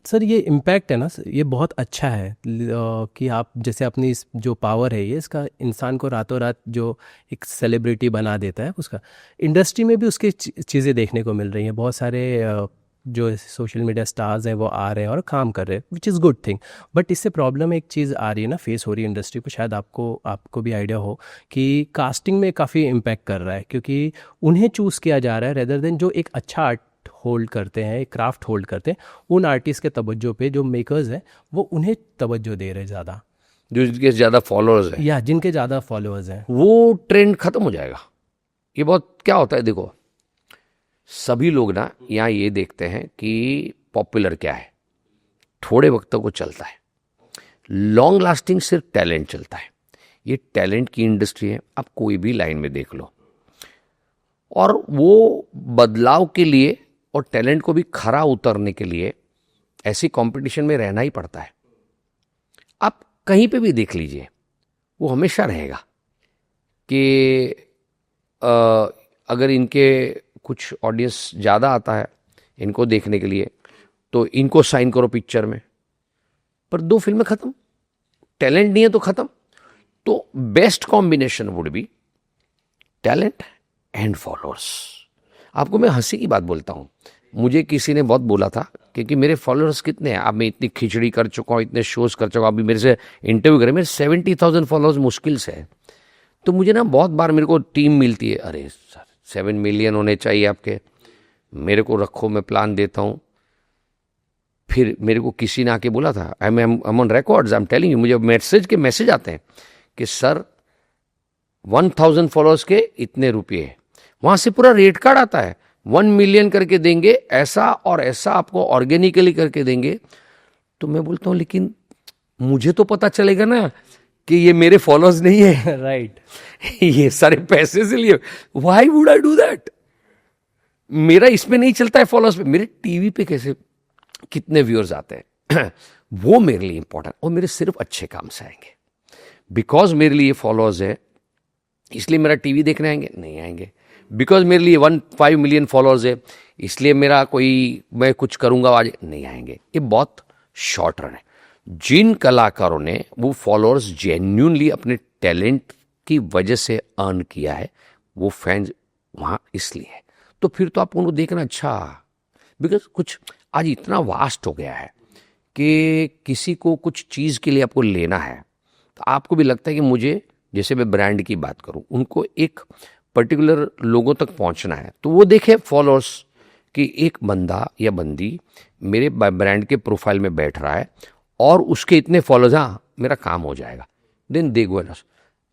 Sir ये impact है ना सर, ये बहुत अच्छा है कि आप जैसे अपनी इस जो पावर है ये इसका इंसान को रातों रात जो एक सेलिब्रिटी बना देता है उसका, इंडस्ट्री में भी उसकी चीज़ें देखने को मिल रही हैं। बहुत सारे जो सोशल मीडिया स्टार्स हैं वो आ रहे हैं और काम कर रहे हैं, which is good thing. But इससे प्रॉब्लम एक चीज़ आ रही है ना, फेस हो रही है इंडस्ट्री को, शायद आपको भी आइडिया हो कि कास्टिंग में काफ़ी इम्पैक्ट कर रहा है, क्योंकि उन्हें चूज़ किया जा रहा है रेदर देन जो एक अच्छा आर्ट होल्ड करते हैं, एक क्राफ्ट होल्ड करते हैं, उन आर्टिस्ट के तवज्जो पे जो मेकर्स हैं वो उन्हें तवज्जो दे रहे हैं ज़्यादा, जो जिनके ज़्यादा फॉलोअर्स हैं या जिनके ज़्यादा फॉलोअर्स हैं। वो ट्रेंड खत्म हो जाएगा। ये बहुत क्या होता है, देखो सभी लोग ना यहाँ ये देखते हैं कि पॉपुलर क्या है, थोड़े वक्त तक वो चलता है, लॉन्ग लास्टिंग सिर्फ टैलेंट चलता है। ये टैलेंट की इंडस्ट्री है, आप कोई भी लाइन में देख लो। और वो बदलाव के लिए और टैलेंट को भी खरा उतरने के लिए ऐसी कंपटीशन में रहना ही पड़ता है। आप कहीं पे भी देख लीजिए, वो हमेशा रहेगा कि अगर इनके कुछ ऑडियंस ज़्यादा आता है इनको देखने के लिए तो इनको साइन करो पिक्चर में, पर 2 फिल्में खत्म, टैलेंट नहीं है तो खत्म। तो best combination would be talent and followers. आपको मैं हंसी की बात बोलता हूँ, मुझे किसी ने बहुत बोला था क्योंकि मेरे फॉलोअर्स कितने हैं, अब मैं इतनी खिचड़ी कर चुका हूँ, इतने शोज कर चुका हूँ, अभी मेरे से इंटरव्यू करें, मेरे 70,000 फॉलोअर्स मुश्किल से है। तो मुझे ना बहुत बार मेरे को टीम मिलती है, अरे सर 7 मिलियन होने चाहिए आपके, मेरे को रखो मैं प्लान देता हूँ। फिर मेरे को किसी ने आके बोला था, I am on records, I am telling you, मुझे मैसेज आते हैं कि सर 1000 फॉलोअर्स के इतने रुपये, वहां से पूरा रेट कार्ड आता है, 1 मिलियन करके देंगे, ऐसा और ऐसा आपको ऑर्गेनिकली करके देंगे। तो मैं बोलता हूँ लेकिन मुझे तो पता चलेगा ना कि ये मेरे फॉलोअर्स नहीं है, राइट ये सारे पैसे से लिए, why would I do that? मेरा इसमें नहीं चलता है फॉलोअर्स पे, मेरे टीवी पे कैसे कितने व्यूअर्स आते हैं वो मेरे लिए इंपॉर्टेंट, और मेरे सिर्फ अच्छे काम से आएंगे। बिकॉज मेरे लिए फॉलोअर्स है इसलिए मेरा टीवी देखने आएंगे? नहीं आएंगे। बिकॉज मेरे लिए 1.5 मिलियन फॉलोअर्स है इसलिए मेरा कोई मैं कुछ करूंगा आज? नहीं आएंगे। ये बहुत शॉर्ट रन है। जिन कलाकारों ने वो फॉलोअर्स जेन्युइनली अपने टैलेंट की वजह से अर्न किया है, वो फैंस वहां इसलिए है, तो फिर तो आप उनको देखना अच्छा। बिकॉज कुछ आज इतना वास्ट हो गया है कि किसी को कुछ चीज़ के लिए आपको लेना है तो आपको भी लगता है कि मुझे, जैसे मैं ब्रांड की बात करूं, उनको एक पर्टिकुलर लोगों तक पहुंचना है, तो वो देखे फॉलोअर्स कि एक बंदा या बंदी मेरे ब्रांड के प्रोफाइल में बैठ रहा है और उसके इतने फॉलोअर्स, हाँ मेरा काम हो जाएगा, देन दे गो।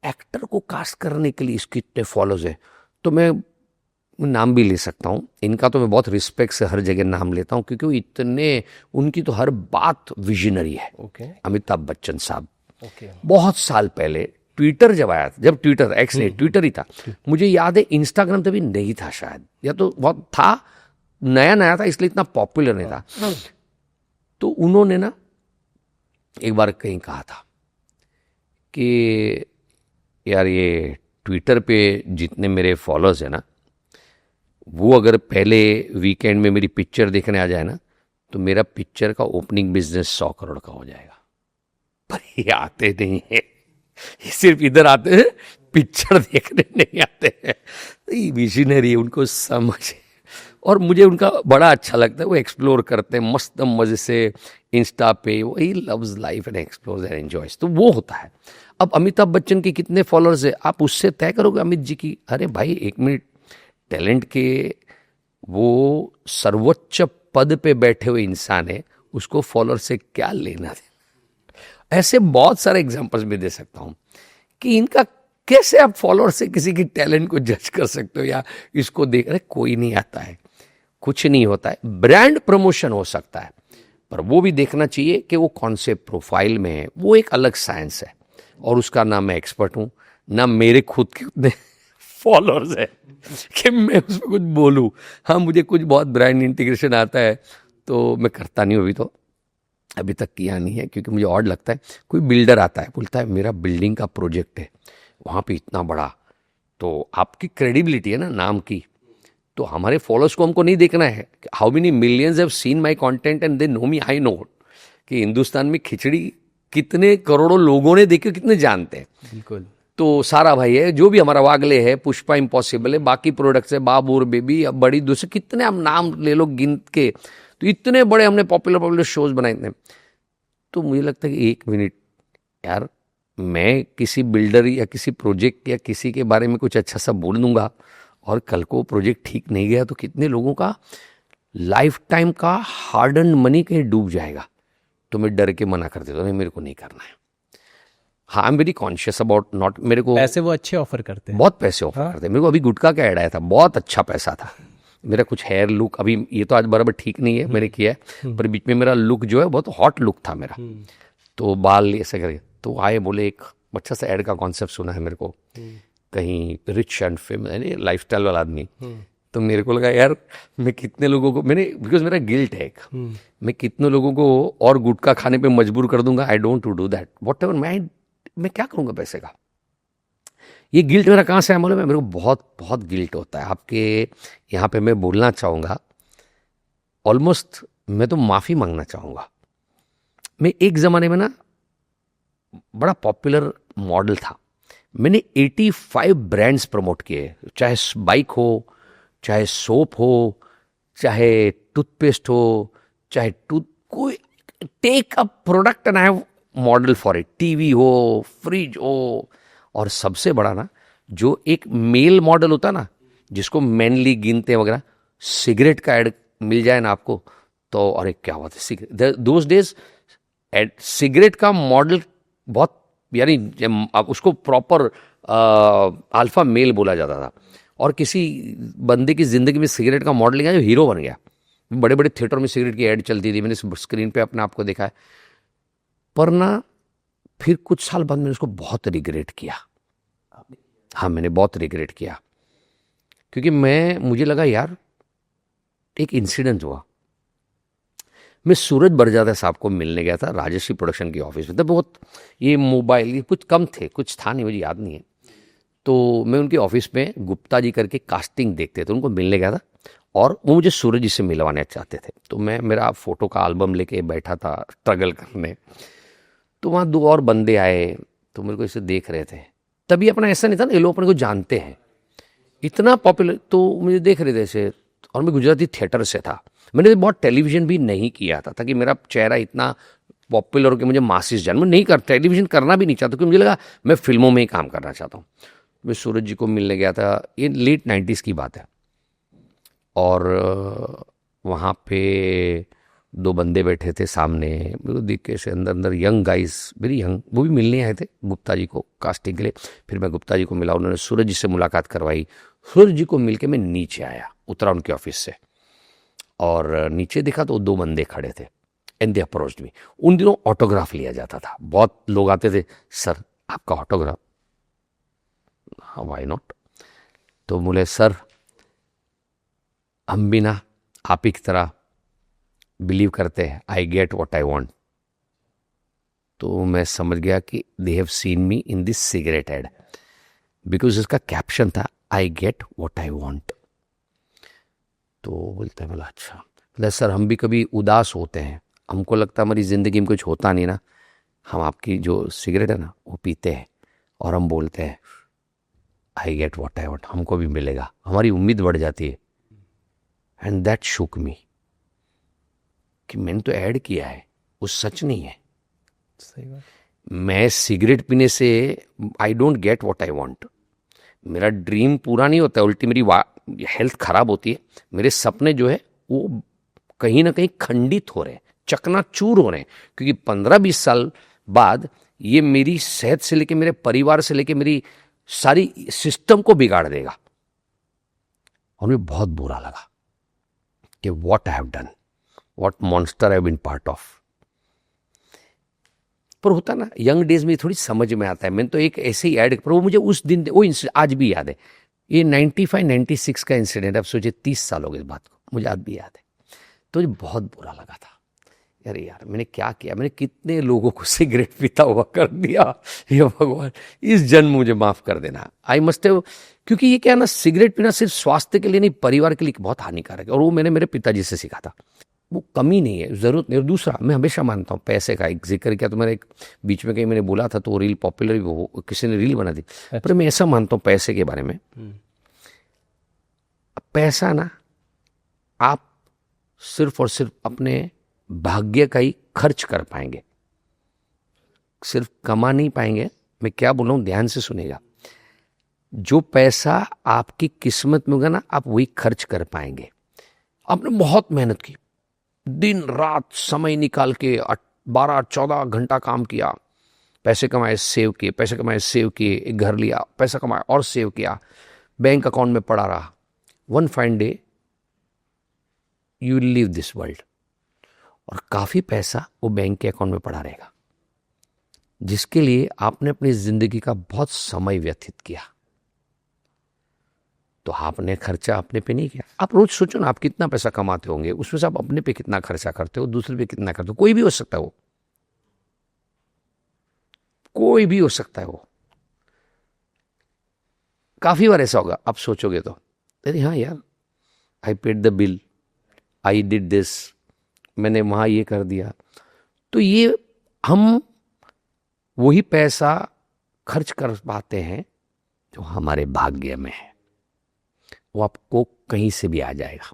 एक्टर को कास्ट करने के लिए इसके इतने फॉलोअर्स है, तो मैं नाम भी ले सकता हूँ इनका, तो मैं बहुत रिस्पेक्ट से हर जगह नाम लेता हूँ क्योंकि वो इतने, उनकी तो हर बात विजनरी है। अमिताभ बच्चन साहब बहुत साल पहले ट्विटर जब आया था, जब ट्विटर एक्स नहीं ट्विटर ही था, मुझे याद है इंस्टाग्राम तभी नहीं था शायद, या तो बहुत था, नया नया था इसलिए इतना पॉपुलर नहीं था। तो उन्होंने ना एक बार कहीं कहा था कि यार ये ट्विटर पे जितने मेरे फॉलोअर्स हैं ना, वो अगर पहले वीकेंड में मेरी पिक्चर देखने आ जाए ना तो मेरा पिक्चर का ओपनिंग बिजनेस 100 करोड़ का हो जाएगा। पर ये आते नहीं है, ये सिर्फ इधर आते हैं, पिक्चर देखने नहीं आते हैं। ये विजनरी, उनको समझ, और मुझे उनका बड़ा अच्छा लगता है, वो एक्सप्लोर करते हैं मस्त मजे से इंस्टा पे, वो he loves life and explores and enjoys, तो वो होता है। अब अमिताभ बच्चन के कितने फॉलोअर्स है आप उससे तय करोगे अमित जी की? अरे भाई एक मिनट, टैलेंट के वो सर्वोच्च पद पे बैठे हुए इंसान है, उसको फॉलोअर से क्या लेना देना। ऐसे बहुत सारे एग्जांपल्स भी दे सकता हूं कि इनका कैसे आप फॉलोअर से किसी की टैलेंट को जज कर सकते हो, या इसको देख रहे कोई नहीं आता है, कुछ नहीं होता है। ब्रांड प्रमोशन हो सकता है, पर वो भी देखना चाहिए कि वो कौन से प्रोफाइल में है, वो एक अलग साइंस है, और उसका ना मैं एक्सपर्ट हूं ना मेरे खुद के उतने फॉलोअर्स है कि मैं उसमें कुछ बोलूं। हाँ मुझे कुछ बहुत ब्रांड इंटीग्रेशन आता है तो मैं करता नहीं हूँ, अभी तक किया नहीं है, क्योंकि मुझे ऑड लगता है। कोई बिल्डर आता है बोलता है मेरा बिल्डिंग का प्रोजेक्ट है, वहाँ पे इतना बड़ा, तो आपकी क्रेडिबिलिटी है ना नाम की, तो हमारे फॉलोअर्स को हमको नहीं देखना है how many millions have seen my content and they know me, I know कि हिंदुस्तान में खिचड़ी कितने करोड़ों लोगों ने देखी, कितने जानते हैं। बिल्कुल। तो सारा भाई है, जो भी हमारा वागले है, पुष्पा इम्पॉसिबल है, बाकी प्रोडक्ट्स है, बाबूर बेबी, अब बड़ी दूसरे कितने हम नाम ले लो गिन के, तो इतने बड़े हमने पॉपुलर शोज बनाए इतने। तो मुझे लगता है कि 1 मिनट यार, मैं किसी बिल्डर या किसी प्रोजेक्ट या किसी के बारे में कुछ अच्छा सा बोल दूंगा और कल को प्रोजेक्ट ठीक नहीं गया तो कितने लोगों का लाइफ टाइम का हार्ड अर्न मनी कहीं डूब जाएगा। तो मैं डर के मना कर देता हूँ, नहीं मेरे को नहीं करना है। हाँ, I am very conscious about not, मेरे को पैसे वो अच्छे ऑफर करते हैं, बहुत पैसे ऑफर करते हैं। मेरे को अभी गुटखा का ऐड आया था, बहुत अच्छा पैसा था। मेरा कुछ हेयर लुक अभी, ये तो आज बराबर ठीक नहीं है, मैंने किया है, पर बीच में मेरा लुक जो है बहुत हॉट लुक था मेरा, तो बाल ऐसे करके तो आए, बोले एक अच्छा सा ऐड का कॉन्सेप्ट सुना है मेरे को, कहीं rich and famous life style वाला आदमी। तो मेरे को लगा यार मैं कितने लोगों को मैंने, बिकॉज मेरा गिल्ट है एक, मैं कितने लोगों को और गुटखा खाने पे मजबूर कर दूंगा। I don't to do that, whatever मैं क्या करूंगा पैसे का। ये गिल्ट मेरा कहाँ से है मालूम है, मेरे को बहुत बहुत गिल्ट होता है। आपके यहाँ पे मैं बोलना चाहूँगा, ऑलमोस्ट मैं तो माफ़ी मांगना चाहूँगा। मैं एक ज़माने में ना बड़ा पॉपुलर मॉडल था, मैंने 85 ब्रांड्स प्रमोट किए, चाहे बाइक हो, चाहे सोप हो, चाहे टूथपेस्ट हो, चाहे कोई take a product and I have model for it, TV हो, फ्रिज हो। और सबसे बड़ा ना, जो एक मेल मॉडल होता ना, जिसको मैनली गिनते हैं वगैरह, सिगरेट का एड मिल जाए ना आपको तो अरे क्या बात है। सिगरेट दोज डेज सिगरेट का मॉडल बहुत, यानी उसको प्रॉपर अल्फा मेल बोला जाता था। और किसी बंदे की जिंदगी में सिगरेट का मॉडल गया जो हीरो बन गया। बड़े बड़े थिएटर में सिगरेट की ऐड चलती थी, मैंने स्क्रीन पे अपने आप को देखा है। पर ना फिर कुछ साल बाद मैंने उसको बहुत रिग्रेट किया। हाँ, मैंने बहुत रिग्रेट किया, क्योंकि मुझे लगा यार, एक इंसिडेंट हुआ। मैं सूरज बरजादा साहब को मिलने गया था, राजश्री प्रोडक्शन की ऑफिस में। तब बहुत ये मोबाइल ये कुछ कम थे, कुछ था नहीं, मुझे याद नहीं है। तो मैं उनके ऑफिस में गुप्ता जी करके कास्टिंग देखते थे, उनको मिलने गया था और वो मुझे सूरज जी से मिलवाने चाहते थे। तो मैं मेरा फोटो का एल्बम लेके बैठा था स्ट्रगल करने। तो वहाँ 2 और बंदे आए, तो मेरे को इसे देख रहे थे। तभी अपना ऐसा नहीं था ना, ये लोग अपने को जानते हैं, इतना पॉपुलर, तो मुझे देख रहे थे ऐसे। और मैं गुजराती थिएटर से था, मैंने बहुत टेलीविजन भी नहीं किया था, ताकि मेरा चेहरा इतना पॉपुलर हो कि मुझे मासिस जान। मैं नहीं कर टेलीविजन करना भी नहीं चाहता, क्योंकि मुझे लगा मैं फिल्मों में ही काम करना चाहता हूँ। मैं सूरज जी को मिलने गया था, ये लेट 90s की बात है। और वहाँ पे 2 बंदे बैठे थे सामने, मेरे को देख के ऐसे अंदर यंग गाइस, वेरी यंग, वो भी मिलने आए थे गुप्ता जी को कास्टिंग के लिए। फिर मैं गुप्ता जी को मिला, उन्होंने सूरज जी से मुलाकात करवाई। सूरज जी को मिल के मैं नीचे आया, उतरा उनके ऑफिस से, और नीचे देखा तो 2 बंदे खड़े थे एंड दे अप्रोच्ड मी। उन दिनों ऑटोग्राफ लिया जाता था, बहुत लोग आते थे, सर आपका ऑटोग्राफ। हाँ, व्हाई नॉट। तो बोले सर हम भी ना आप ही की तरह बिलीव करते हैं, I get what I want. तो मैं समझ गया कि they have seen me in this cigarette ad, because इसका कैप्शन था I get what I want. तो बोलते हैं, बोला अच्छा। बोले सर हम भी कभी उदास होते हैं, हमको लगता है हमारी ज़िंदगी में कुछ होता नहीं ना, हम आपकी जो सिगरेट है ना वो पीते हैं और हम बोलते हैं I get what I want, हमको भी मिलेगा, हमारी उम्मीद बढ़ जाती है। एंड दैट शुक मी कि मैंने तो ऐड किया है, वो सच नहीं है। सही बात। मैं सिगरेट पीने से I don't get what I want, मेरा ड्रीम पूरा नहीं होता, उल्टी मेरी हेल्थ खराब होती है, मेरे सपने जो है वो कहीं ना कहीं खंडित हो रहे हैं, चकनाचूर हो रहे हैं, क्योंकि 15-20 साल बाद ये मेरी सेहत से लेके, मेरे परिवार से लेके, मेरी सारी सिस्टम को बिगाड़ देगा। और मुझे बहुत बुरा लगा कि what I have done, what monster I have been part of. पर होता ना यंग डेज में थोड़ी समझ में आता है। मैंने तो एक ऐसे ही ऐड, पर वो मुझे उस दिन वो आज भी याद है। ये 95-96 का इंसिडेंट, अब सोचिए 30 साल हो गए इस बात को, मुझे आज भी याद है। तो मुझे बहुत बुरा लगा था अरे यार मैंने क्या किया, मैंने कितने लोगों को सिगरेट पीता हुआ कर दिया, ये भगवान इस जन्म मुझे माफ कर देना। आई मस्ट हैव, क्योंकि ये क्या है ना, सिगरेट पीना सिर्फ स्वास्थ्य के लिए नहीं, परिवार के लिए बहुत हानिकारक है, और वो मैंने मेरे पिताजी से सीखा था। वो कमी नहीं है, जरूरत नहीं। और दूसरा, मैं हमेशा मानता हूँ पैसे का एक जिक्र किया तो मैंने एक बीच में कहीं मैंने बोला था, तो वो रील पॉपुलर भी हो, किसी ने रील बना दी। पर मैं ऐसा मानता हूँ पैसे के बारे में, पैसा ना आप सिर्फ और सिर्फ अपने भाग्य का ही खर्च कर पाएंगे, सिर्फ कमा नहीं पाएंगे। मैं क्या बोल रहा हूं, ध्यान से सुनेगा। जो पैसा आपकी किस्मत में होगा ना, आप वही खर्च कर पाएंगे। आपने बहुत मेहनत की, दिन रात समय निकाल के 12-14 घंटा काम किया, पैसे कमाए, सेव किए, पैसे कमाए, सेव किए, एक घर लिया, पैसा कमाया और सेव किया, बैंक अकाउंट में पड़ा रहा। One fine day you will leave this world, और काफी पैसा वो बैंक के अकाउंट में पड़ा रहेगा, जिसके लिए आपने अपनी जिंदगी का बहुत समय व्यतीत किया। तो आपने खर्चा अपने पे नहीं किया। आप रोज सोचो ना, आप कितना पैसा कमाते होंगे, उसमें से आप अपने पे कितना खर्चा करते हो, दूसरे पे कितना करते हो। कोई भी हो सकता है वो, कोई भी हो सकता है वो। काफी बार ऐसा होगा, आप सोचोगे तो, अरे हाँ यार, I paid the bill, I did this, मैंने वहां ये कर दिया। तो ये हम वही पैसा खर्च कर पाते हैं जो हमारे भाग्य में है, वो आपको कहीं से भी आ जाएगा।